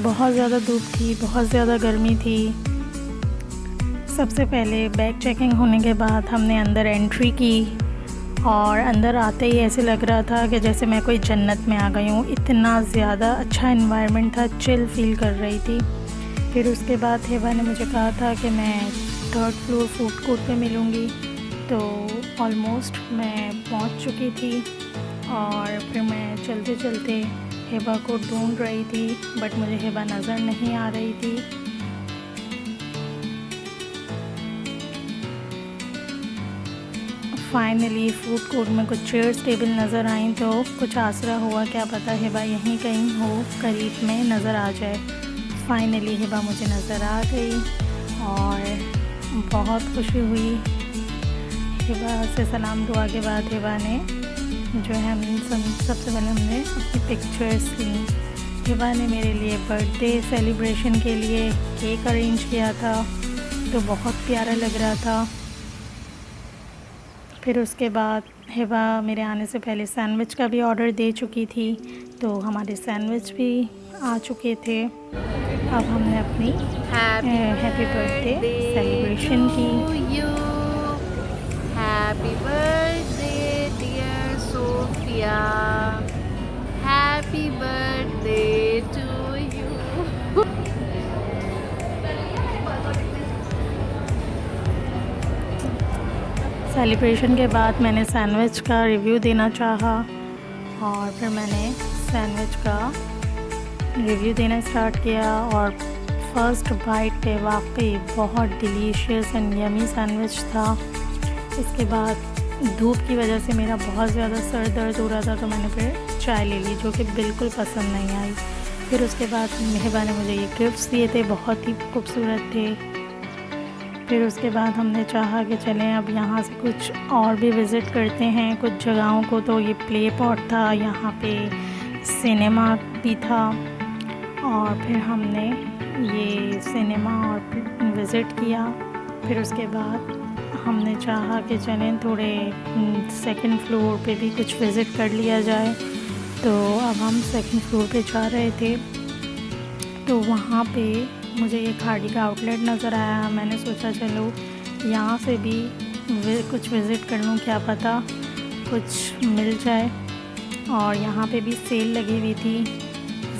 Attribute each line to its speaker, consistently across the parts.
Speaker 1: बहुत ज़्यादा धूप थी, बहुत ज़्यादा गर्मी थी। सबसे पहले बैग चेकिंग होने के बाद हमने अंदर एंट्री की और अंदर आते ही ऐसे लग रहा था कि जैसे मैं कोई जन्नत में आ गई हूँ। इतना ज़्यादा अच्छा एनवायरनमेंट था, चिल फील कर रही थी। फिर उसके बाद हिबा ने मुझे कहा था कि मैं 3rd फ्लोर फूड कोर्ट पे मिलूँगी, तो ऑलमोस्ट मैं पहुँच चुकी थी। और फिर मैं चलते चलते हिबा को ढूंढ रही थी, बट मुझे हिबा नज़र नहीं आ रही थी। फाइनली फूड कोर्ट में कुछ चेयर्स टेबल नज़र आई, तो कुछ आसरा हुआ, क्या पता हिबा यहीं कहीं हो, करीब में नज़र आ जाए। फाइनली हिबा मुझे नज़र आ गई और बहुत खुशी हुई। हिबा से सलाम दुआ के बाद हिबा ने जो है सबसे पहले हमने अपनी पिक्चर्स ली। हिबा ने मेरे लिए बर्थडे सेलिब्रेशन के लिए केक अरेंज किया था, तो बहुत प्यारा लग रहा था। फिर उसके बाद हिबा मेरे आने से पहले सैंडविच का भी ऑर्डर दे चुकी थी, तो हमारे सैंडविच भी आ चुके थे। अब हमने अपनी हैप्पी बर्थडे सेलिब्रेशन की।
Speaker 2: Happy birthday dear Sophia, happy birthday to you.
Speaker 1: Celebration के बाद मैंने सैंडविच का रिव्यू देना चाहा और फिर मैंने सैंडविच का रिव्यू देना स्टार्ट किया। और फर्स्ट बाइट पे वाकई बहुत डिलीशियस एंड यमी सैंडविच था। इसके बाद धूप की वजह से मेरा बहुत ज़्यादा सर दर्द हो रहा था, तो मैंने फिर चाय ले ली, जो कि बिल्कुल पसंद नहीं आई। फिर उसके बाद हिबा ने मुझे ये गिफ्ट्स दिए थे, बहुत ही खूबसूरत थे। फिर उसके बाद हमने चाहा कि चलें अब यहाँ से कुछ और भी विज़िट करते हैं कुछ जगहों को। तो ये प्ले पॉट था, यहाँ पे सिनेमा भी था, और फिर हमने ये सिनेमा और विज़िट किया। फिर उसके बाद हमने चाहा कि चलें थोड़े 2nd फ्लोर पे भी कुछ विज़िट कर लिया जाए, तो अब हम 2nd फ्लोर पे जा रहे थे। तो वहाँ पे मुझे ये खाड़ी का आउटलेट नज़र आया। मैंने सोचा चलो यहाँ से भी कुछ विज़िट कर लूँ, क्या पता कुछ मिल जाए। और यहाँ पे भी सेल लगी हुई थी।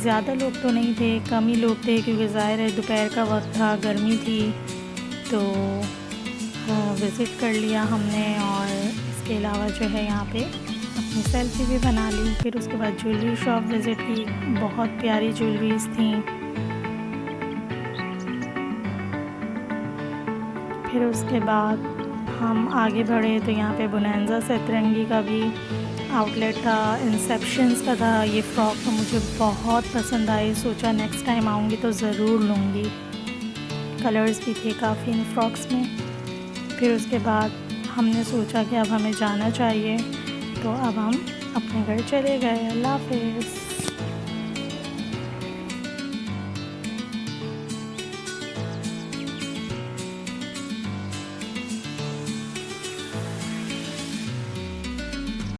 Speaker 1: ज़्यादा लोग तो नहीं थे, कम ही लोग थे, क्योंकि ज़ाहिर है दोपहर का वक्त था, गर्मी थी। तो विज़िट कर लिया हमने, और इसके अलावा जो है यहाँ पे अपनी सेल्फ़ी भी बना ली। फिर उसके बाद ज्वेलरी शॉप विज़िट की, बहुत प्यारी ज्वेलरीज़ थी। फिर उसके बाद हम आगे बढ़े तो यहाँ पे बोनांजा सतरंगी का भी आउटलेट था, इंसेप्शंस का था। ये फ़्रॉक तो मुझे बहुत पसंद आई, सोचा नेक्स्ट टाइम आऊँगी तो ज़रूर लूँगी। कलर्स भी थे काफ़ी इन फ्रॉक्स में। फिर उसके बाद हमने सोचा कि अब हमें जाना चाहिए, तो अब हम अपने घर चले गए। अल्लाह हाफ़िज़।